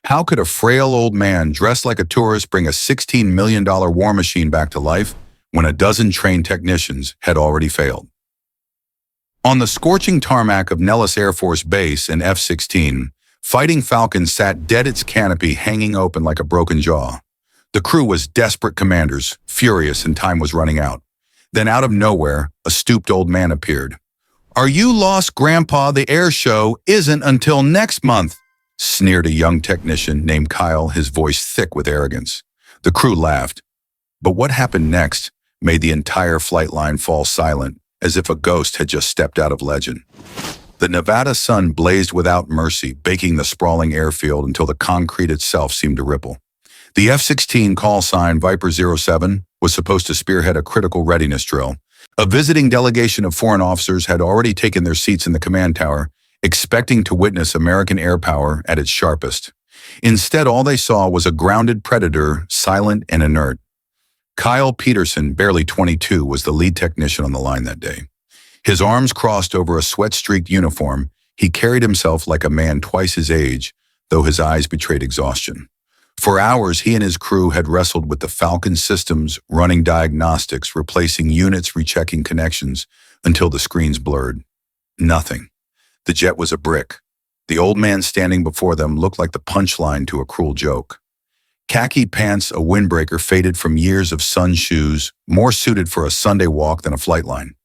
How could a frail old man dressed like a tourist bring a $16 million war machine back to life when a dozen trained technicians had already failed? On the scorching tarmac of Nellis Air Force Base in F-16, Fighting Falcon sat dead, its canopy hanging open like a broken jaw. The crew was desperate commanders, furious, and time was running out. Then out of nowhere, a stooped old man appeared. "Are you lost, Grandpa? The air show isn't until next month," sneered a young technician named Kyle, his voice thick with arrogance. The crew laughed. But what happened next made the entire flight line fall silent, as if a ghost had just stepped out of legend. The Nevada sun blazed without mercy, baking the sprawling airfield until the concrete itself seemed to ripple. The F-16 call sign Viper 07 was supposed to spearhead a critical readiness drill. A visiting delegation of foreign officers had already taken their seats in the command tower, expecting to witness American air power at its sharpest. Instead, all they saw was a grounded predator, silent and inert. Kyle Peterson, barely 22, was the lead technician on the line that day. His arms crossed over a sweat-streaked uniform, he carried himself like a man twice his age, though his eyes betrayed exhaustion. For hours, he and his crew had wrestled with the Falcon systems, running diagnostics, replacing units, rechecking connections, until the screens blurred. Nothing. The jet was a brick. The old man standing before them looked like the punchline to a cruel joke. Khaki pants, a windbreaker faded from years of sun shoes, more suited for a Sunday walk than a flight line.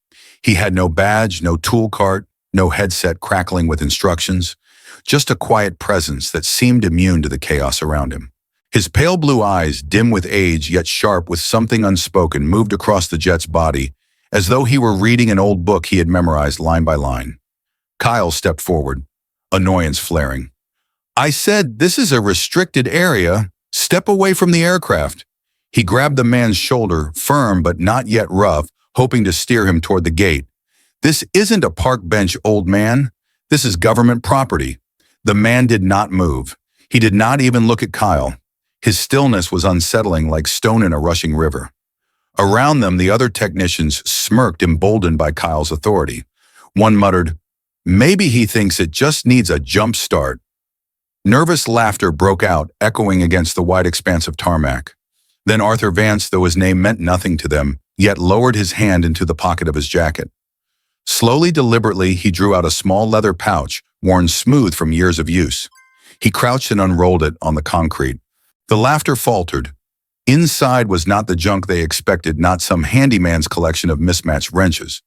He had no badge, no tool cart, no headset crackling with instructions, just a quiet presence that seemed immune to the chaos around him. His pale blue eyes, dim with age yet sharp with something unspoken, moved across the jet's body, as though he were reading an old book he had memorized line by line. Kyle stepped forward, annoyance flaring. "I said this is a restricted area. Step away from the aircraft." He grabbed the man's shoulder, firm but not yet rough, hoping to steer him toward the gate. "This isn't a park bench, old man. This is government property." The man did not move. He did not even look at Kyle. His stillness was unsettling, like stone in a rushing river. Around them, the other technicians smirked, emboldened by Kyle's authority. One muttered, "Maybe he thinks it just needs a jump start." Nervous laughter broke out, echoing against the wide expanse of tarmac. Then Arthur Vance, though his name meant nothing to them, yet lowered his hand into the pocket of his jacket. Slowly, deliberately, he drew out a small leather pouch, worn smooth from years of use. He crouched and unrolled it on the concrete. The laughter faltered. Inside was not the junk they expected, not some handyman's collection of mismatched wrenches.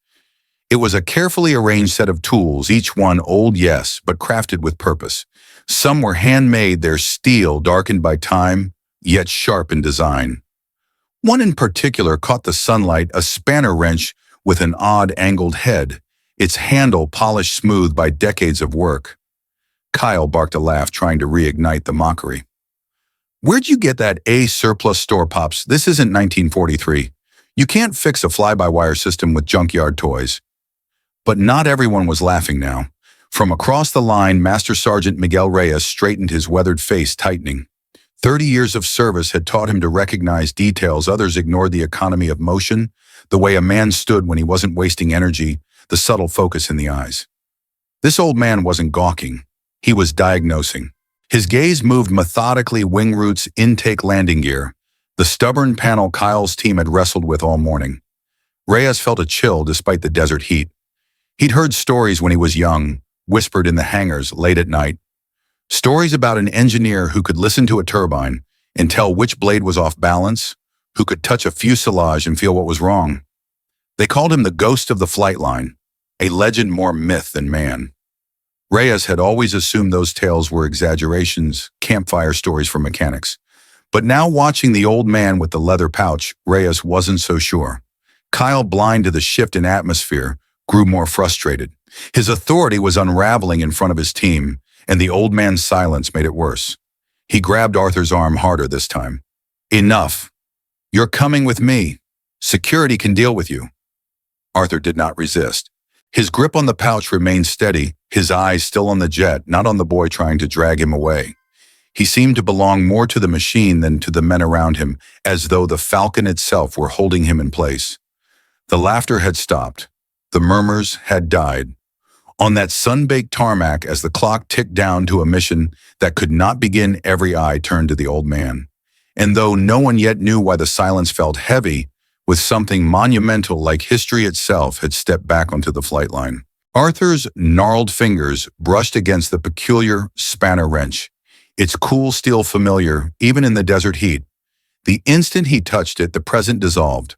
It was a carefully arranged set of tools, each one old, yes, but crafted with purpose. Some were handmade, their steel darkened by time, yet sharp in design. One in particular caught the sunlight, a spanner wrench with an odd angled head, its handle polished smooth by decades of work. Kyle barked a laugh, trying to reignite the mockery. "Where'd you get that surplus store, Pops? This isn't 1943. You can't fix a fly-by-wire system with junkyard toys." But not everyone was laughing now. From across the line, Master Sergeant Miguel Reyes straightened, his weathered face tightening. 30 years of service had taught him to recognize details others ignored: the economy of motion, the way a man stood when he wasn't wasting energy, the subtle focus in the eyes. This old man wasn't gawking. He was diagnosing. His gaze moved methodically: wing roots, intake, landing gear, the stubborn panel Kyle's team had wrestled with all morning. Reyes felt a chill despite the desert heat. He'd heard stories when he was young, whispered in the hangars late at night. Stories about an engineer who could listen to a turbine and tell which blade was off balance, who could touch a fuselage and feel what was wrong. They called him the ghost of the flight line, a legend more myth than man. Reyes had always assumed those tales were exaggerations, campfire stories for mechanics. But now, watching the old man with the leather pouch, Reyes wasn't so sure. Kyle, blind to the shift in atmosphere, grew more frustrated. His authority was unraveling in front of his team, and the old man's silence made it worse. He grabbed Arthur's arm harder this time. "Enough. You're coming with me. Security can deal with you." Arthur did not resist. His grip on the pouch remained steady, his eyes still on the jet, not on the boy trying to drag him away. He seemed to belong more to the machine than to the men around him, as though the Falcon itself were holding him in place. The laughter had stopped. The murmurs had died. On that sun-baked tarmac, as the clock ticked down to a mission that could not begin, every eye turned to the old man. And though no one yet knew why the silence felt heavy, with something monumental like history itself had stepped back onto the flight line. Arthur's gnarled fingers brushed against the peculiar spanner wrench, its cool steel familiar even in the desert heat. The instant he touched it, the present dissolved.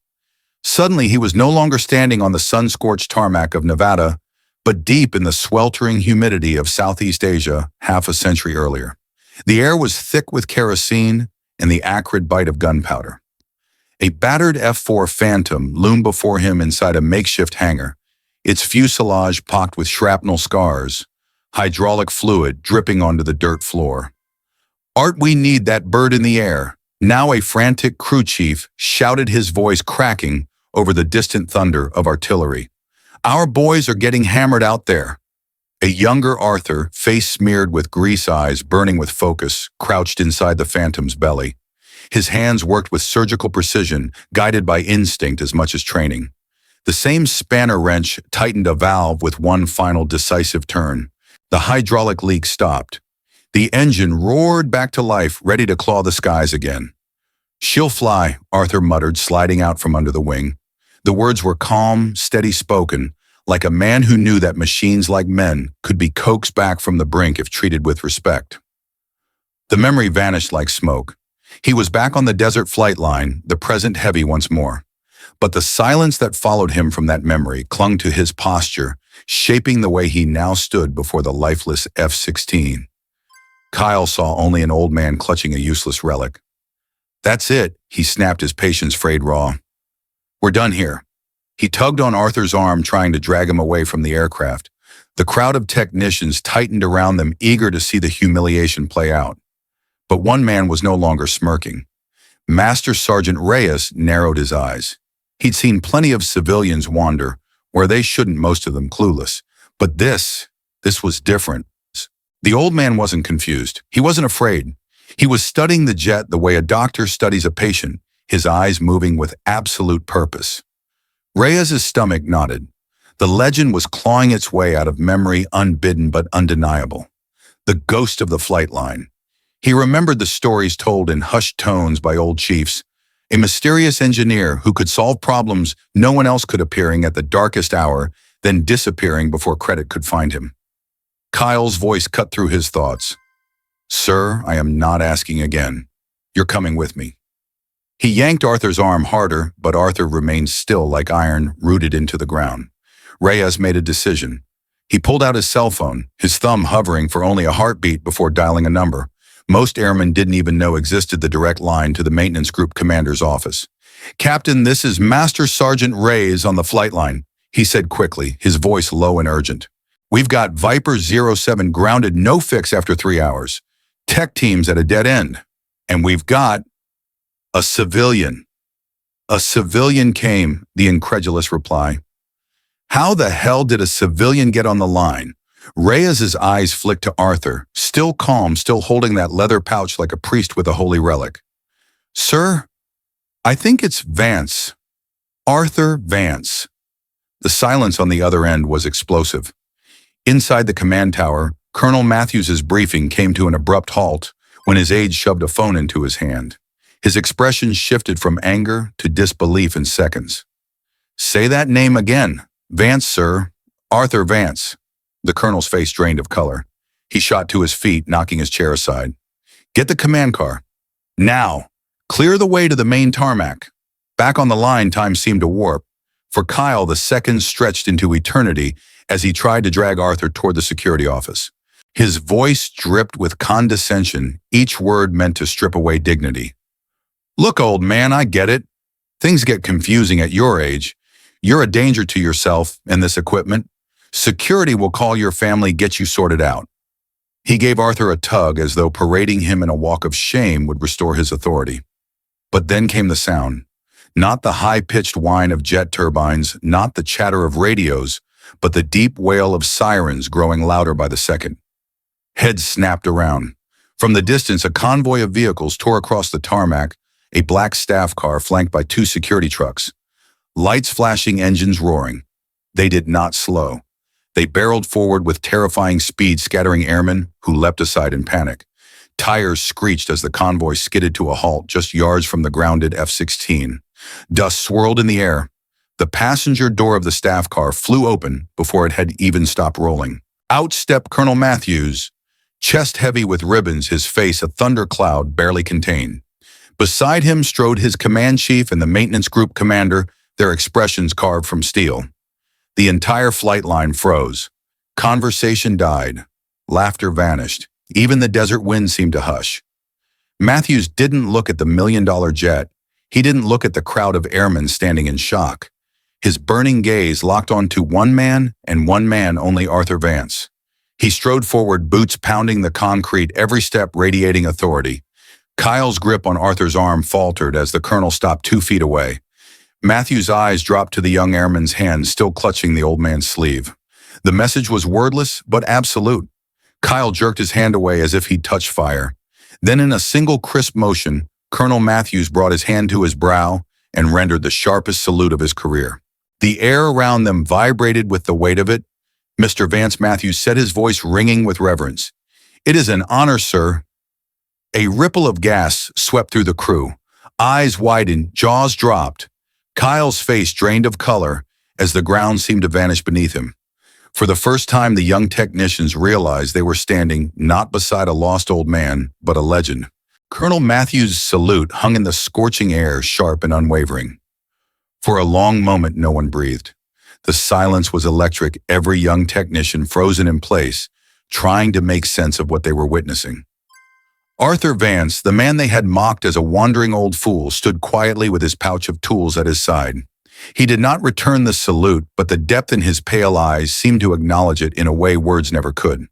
Suddenly, he was no longer standing on the sun-scorched tarmac of Nevada, but deep in the sweltering humidity of Southeast Asia half a century earlier. The air was thick with kerosene and the acrid bite of gunpowder. A battered F-4 Phantom loomed before him inside a makeshift hangar, its fuselage pocked with shrapnel scars, hydraulic fluid dripping onto the dirt floor. "Art, we need that bird in the air," now a frantic crew chief shouted, his voice cracking over the distant thunder of artillery. "Our boys are getting hammered out there." A younger Arthur, face smeared with grease, eyes burning with focus, crouched inside the Phantom's belly. His hands worked with surgical precision, guided by instinct as much as training. The same spanner wrench tightened a valve with one final decisive turn. The hydraulic leak stopped. The engine roared back to life, ready to claw the skies again. "She'll fly," Arthur muttered, sliding out from under the wing. The words were calm, steady-spoken, like a man who knew that machines like men could be coaxed back from the brink if treated with respect. The memory vanished like smoke. He was back on the desert flight line, the present heavy once more. But the silence that followed him from that memory clung to his posture, shaping the way he now stood before the lifeless F-16. Kyle saw only an old man clutching a useless relic. "That's it," he snapped, his patience frayed raw. "We're done here." He tugged on Arthur's arm, trying to drag him away from the aircraft. The crowd of technicians tightened around them, eager to see the humiliation play out. But one man was no longer smirking. Master Sergeant Reyes narrowed his eyes. He'd seen plenty of civilians wander, where they shouldn't, most of them clueless. But this was different. The old man wasn't confused. He wasn't afraid. He was studying the jet the way a doctor studies a patient, his eyes moving with absolute purpose. Reyes's stomach nodded. The legend was clawing its way out of memory, unbidden but undeniable. The ghost of the flight line. He remembered the stories told in hushed tones by old chiefs, a mysterious engineer who could solve problems no one else could, appearing at the darkest hour, then disappearing before credit could find him. Kyle's voice cut through his thoughts. "Sir, I am not asking again. You're coming with me." He yanked Arthur's arm harder, but Arthur remained still like iron rooted into the ground. Reyes made a decision. He pulled out his cell phone, his thumb hovering for only a heartbeat before dialing a number. Most airmen didn't even know existed the direct line to the maintenance group commander's office. "Captain, this is Master Sergeant Reyes on the flight line," he said quickly, his voice low and urgent. "We've got Viper 07 grounded, no fix after 3 hours. Tech teams at a dead end. And we've got a civilian." "A civilian came," the incredulous reply. "How the hell did a civilian get on the line?" Reyes's eyes flicked to Arthur, still calm, still holding that leather pouch like a priest with a holy relic. "Sir, I think it's Vance. Arthur Vance." The silence on the other end was explosive. Inside the command tower, Colonel Matthews's briefing came to an abrupt halt when his aide shoved a phone into his hand. His expression shifted from anger to disbelief in seconds. "Say that name again." "Vance, sir. Arthur Vance." The colonel's face drained of color. He shot to his feet, knocking his chair aside. "Get the command car. Now. Clear the way to the main tarmac." Back on the line, time seemed to warp. For Kyle, the seconds stretched into eternity as he tried to drag Arthur toward the security office. His voice dripped with condescension, each word meant to strip away dignity. "Look, old man, I get it. Things get confusing at your age. You're a danger to yourself and this equipment. Security will call your family, get you sorted out." He gave Arthur a tug as though parading him in a walk of shame would restore his authority. But then came the sound. Not the high-pitched whine of jet turbines, not the chatter of radios, but the deep wail of sirens growing louder by the second. Heads snapped around. From the distance, a convoy of vehicles tore across the tarmac, a black staff car flanked by 2 security trucks. Lights flashing, engines roaring. They did not slow. They barreled forward with terrifying speed, scattering airmen who leapt aside in panic. Tires screeched as the convoy skidded to a halt just yards from the grounded F-16. Dust swirled in the air. The passenger door of the staff car flew open before it had even stopped rolling. Out stepped Colonel Matthews, chest heavy with ribbons, his face a thundercloud barely contained. Beside him strode his command chief and the maintenance group commander, their expressions carved from steel. The entire flight line froze. Conversation died. Laughter vanished. Even the desert wind seemed to hush. Matthews didn't look at the million-dollar jet. He didn't look at the crowd of airmen standing in shock. His burning gaze locked onto one man and one man only, Arthur Vance. He strode forward, boots pounding the concrete, every step radiating authority. Kyle's grip on Arthur's arm faltered as the colonel stopped 2 feet away. Matthew's eyes dropped to the young airman's hand, still clutching the old man's sleeve. The message was wordless, but absolute. Kyle jerked his hand away as if he'd touched fire. Then in a single crisp motion, Colonel Matthews brought his hand to his brow and rendered the sharpest salute of his career. The air around them vibrated with the weight of it. Mr. Vance Matthews said, his voice ringing with reverence. "It is an honor, sir." A ripple of gas swept through the crew. Eyes widened, jaws dropped. Kyle's face drained of color as the ground seemed to vanish beneath him. For the first time, the young technicians realized they were standing not beside a lost old man, but a legend. Colonel Matthews' salute hung in the scorching air, sharp and unwavering. For a long moment, no one breathed. The silence was electric, every young technician frozen in place, trying to make sense of what they were witnessing. Arthur Vance, the man they had mocked as a wandering old fool, stood quietly with his pouch of tools at his side. He did not return the salute, but the depth in his pale eyes seemed to acknowledge it in a way words never could.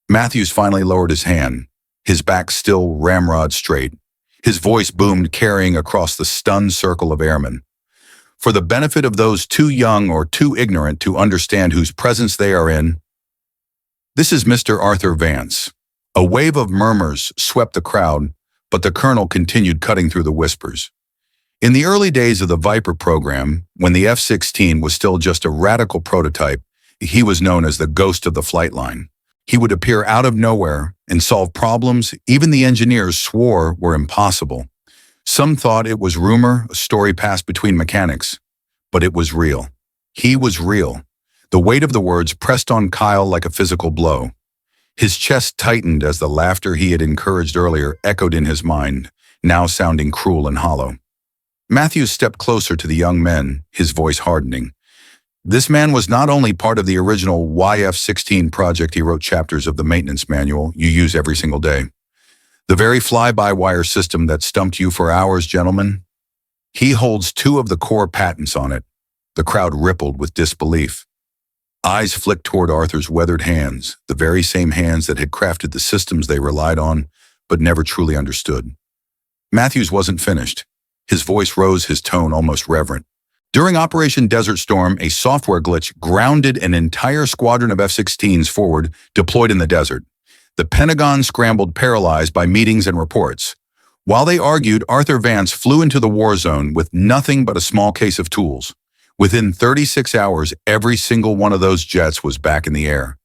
Matthews finally lowered his hand, his back still ramrod straight. His voice boomed, carrying across the stunned circle of airmen. For the benefit of those too young or too ignorant to understand whose presence they are in, this is Mr. Arthur Vance. A wave of murmurs swept the crowd, but the colonel continued cutting through the whispers. In the early days of the Viper program, when the F-16 was still just a radical prototype, he was known as the ghost of the flight line. He would appear out of nowhere and solve problems even the engineers swore were impossible. Some thought it was rumor, a story passed between mechanics, but it was real. He was real. The weight of the words pressed on Kyle like a physical blow. His chest tightened as the laughter he had encouraged earlier echoed in his mind, now sounding cruel and hollow. Matthews stepped closer to the young men, his voice hardening. This man was not only part of the original YF-16 project. He wrote chapters of the maintenance manual you use every single day. The very fly-by-wire system that stumped you for hours, gentlemen. He holds 2 of the core patents on it. The crowd rippled with disbelief. Eyes flicked toward Arthur's weathered hands, the very same hands that had crafted the systems they relied on, but never truly understood. Matthews wasn't finished. His voice rose, his tone almost reverent. During Operation Desert Storm, a software glitch grounded an entire squadron of F-16s forward, deployed in the desert. The Pentagon scrambled, paralyzed by meetings and reports. While they argued, Arthur Vance flew into the war zone with nothing but a small case of tools. Within 36 hours, every single one of those jets was back in the air.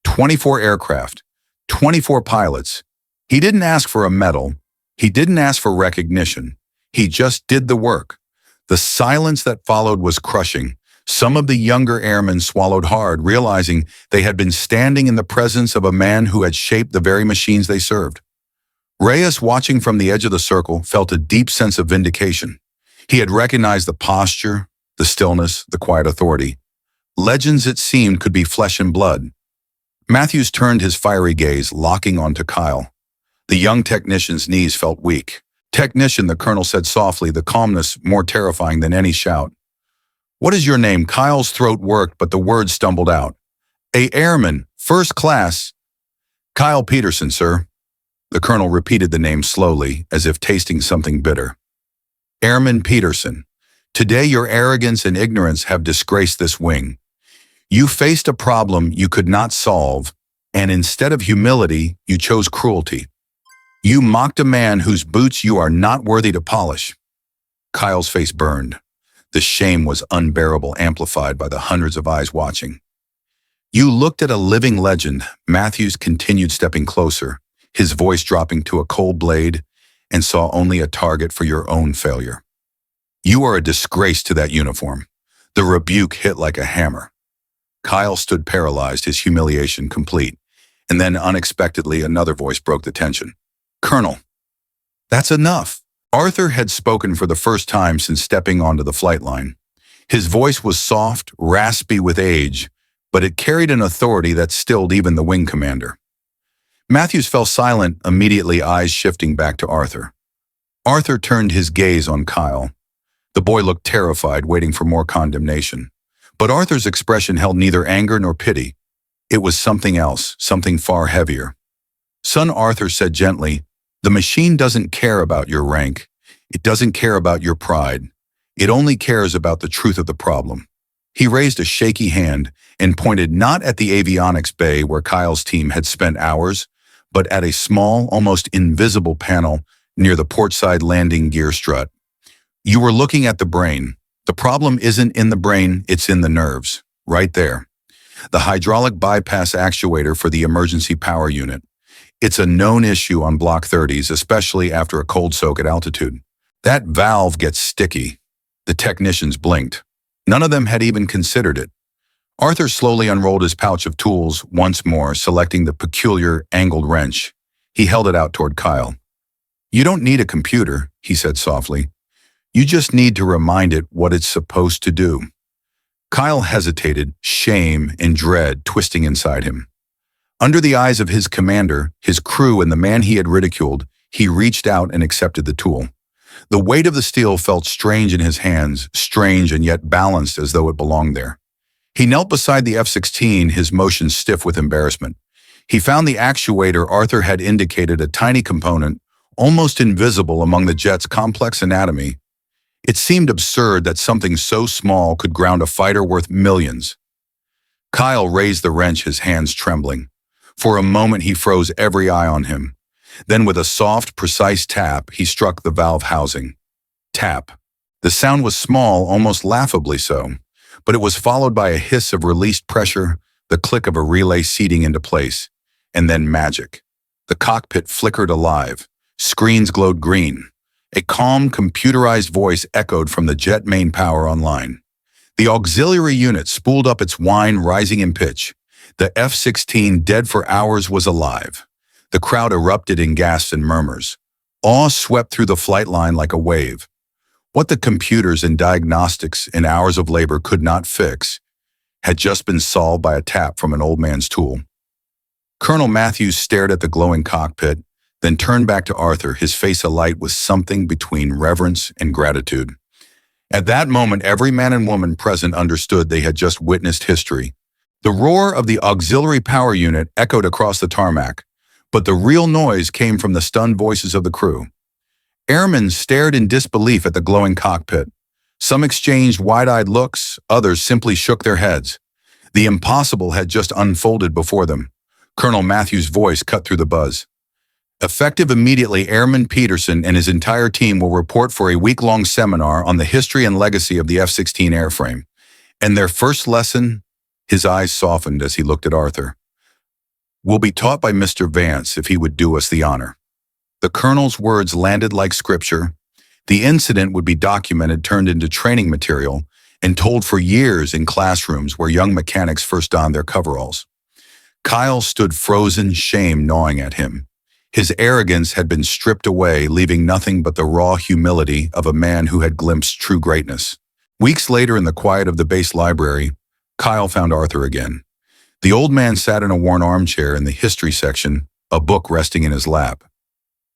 24 aircraft, 24 pilots. He didn't ask for a medal. He didn't ask for recognition. He just did the work. The silence that followed was crushing. Some of the younger airmen swallowed hard, realizing they had been standing in the presence of a man who had shaped the very machines they served. Reyes, watching from the edge of the circle, felt a deep sense of vindication. He had recognized the posture, the stillness, the quiet authority. Legends, it seemed, could be flesh and blood. Matthews turned his fiery gaze, locking onto Kyle. The young technician's knees felt weak. "Technician," the colonel said softly, the calmness more terrifying than any shout. "What is your name?" Kyle's throat worked, but the words stumbled out. "A airman, first class." "Kyle Peterson, sir." The colonel repeated the name slowly, as if tasting something bitter. "Airman Peterson, today your arrogance and ignorance have disgraced this wing. You faced a problem you could not solve, and instead of humility, you chose cruelty. You mocked a man whose boots you are not worthy to polish." Kyle's face burned. The shame was unbearable, amplified by the hundreds of eyes watching. You looked at a living legend. Matthews continued stepping closer, his voice dropping to a cold blade, and saw only a target for your own failure. You are a disgrace to that uniform. The rebuke hit like a hammer. Kyle stood paralyzed, his humiliation complete, and then unexpectedly another voice broke the tension. Colonel, that's enough. Arthur had spoken for the first time since stepping onto the flight line. His voice was soft, raspy with age, but it carried an authority that stilled even the wing commander. Matthews fell silent, immediately eyes shifting back to Arthur. Arthur turned his gaze on Kyle. The boy looked terrified, waiting for more condemnation. But Arthur's expression held neither anger nor pity. It was something else, something far heavier. Son, Arthur said gently, the machine doesn't care about your rank. It doesn't care about your pride. It only cares about the truth of the problem. He raised a shaky hand and pointed not at the avionics bay where Kyle's team had spent hours, but at a small, almost invisible panel near the portside landing gear strut. You were looking at the brain. The problem isn't in the brain, it's in the nerves. Right there. The hydraulic bypass actuator for the emergency power unit. It's a known issue on Block 30s, especially after a cold soak at altitude. That valve gets sticky. The technicians blinked. None of them had even considered it. Arthur slowly unrolled his pouch of tools once more, selecting the peculiar angled wrench. He held it out toward Kyle. You don't need a computer, he said softly. You just need to remind it what it's supposed to do. Kyle hesitated, shame and dread twisting inside him. Under the eyes of his commander, his crew, and the man he had ridiculed, he reached out and accepted the tool. The weight of the steel felt strange in his hands, strange and yet balanced as though it belonged there. He knelt beside the F-16, his motion stiff with embarrassment. He found the actuator Arthur had indicated, a tiny component, almost invisible among the jet's complex anatomy. It seemed absurd that something so small could ground a fighter worth millions. Kyle raised the wrench, his hands trembling. For a moment he froze, every eye on him. Then with a soft, precise tap, he struck the valve housing. Tap. The sound was small, almost laughably so, but it was followed by a hiss of released pressure, the click of a relay seating into place, and then magic. The cockpit flickered alive. Screens glowed green. A calm, computerized voice echoed from the jet main power online. The auxiliary unit spooled up its whine, rising in pitch. The F-16, dead for hours, was alive. The crowd erupted in gasps and murmurs. Awe swept through the flight line like a wave. What the computers and diagnostics and hours of labor could not fix had just been solved by a tap from an old man's tool. Colonel Matthews stared at the glowing cockpit, then turned back to Arthur, his face alight with something between reverence and gratitude. At that moment, every man and woman present understood they had just witnessed history. The roar of the auxiliary power unit echoed across the tarmac, but the real noise came from the stunned voices of the crew. Airmen stared in disbelief at the glowing cockpit. Some exchanged wide-eyed looks, others simply shook their heads. The impossible had just unfolded before them. Colonel Matthews' voice cut through the buzz. Effective immediately, Airman Peterson and his entire team will report for a week-long seminar on the history and legacy of the F-16 airframe. And their first lesson, his eyes softened as he looked at Arthur, will be taught by Mr. Vance if he would do us the honor. The colonel's words landed like scripture. The incident would be documented, turned into training material, and told for years in classrooms where young mechanics first donned their coveralls. Kyle stood frozen, shame gnawing at him. His arrogance had been stripped away, leaving nothing but the raw humility of a man who had glimpsed true greatness. Weeks later, in the quiet of the base library, Kyle found Arthur again. The old man sat in a worn armchair in the history section, a book resting in his lap.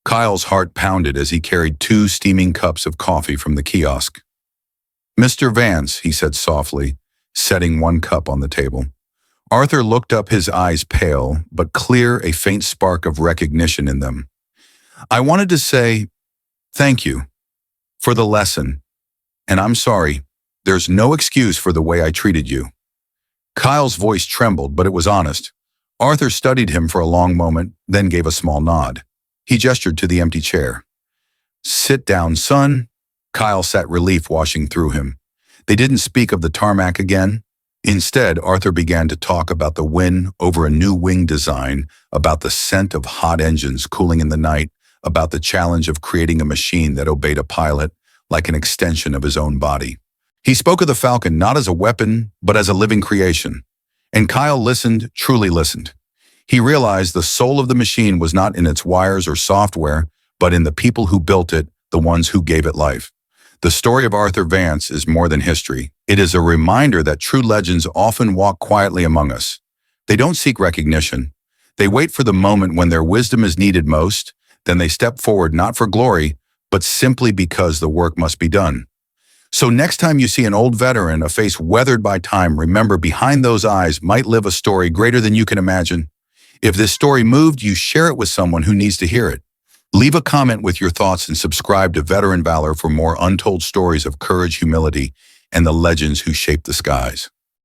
Kyle's heart pounded as he carried 2 steaming cups of coffee from the kiosk. Mr. Vance, he said softly, setting one cup on the table. Arthur looked up, his eyes pale, but clear, a faint spark of recognition in them. I wanted to say, thank you for the lesson, and I'm sorry, there's no excuse for the way I treated you. Kyle's voice trembled, but it was honest. Arthur studied him for a long moment, then gave a small nod. He gestured to the empty chair. Sit down, son. Kyle sat, relief washing through him. They didn't speak of the tarmac again. Instead, Arthur began to talk about the win over a new wing design, about the scent of hot engines cooling in the night, about the challenge of creating a machine that obeyed a pilot like an extension of his own body. He spoke of the Falcon not as a weapon, but as a living creation. And Kyle listened, truly listened. He realized the soul of the machine was not in its wires or software, but in the people who built it, the ones who gave it life. The story of Arthur Vance is more than history. It is a reminder that true legends often walk quietly among us. They don't seek recognition. They wait for the moment when their wisdom is needed most. Then they step forward not for glory, but simply because the work must be done. So next time you see an old veteran, a face weathered by time, remember behind those eyes might live a story greater than you can imagine. If this story moved you, share it with someone who needs to hear it. Leave a comment with your thoughts and subscribe to Veteran Valor for more untold stories of courage, humility, and the legends who shape the skies.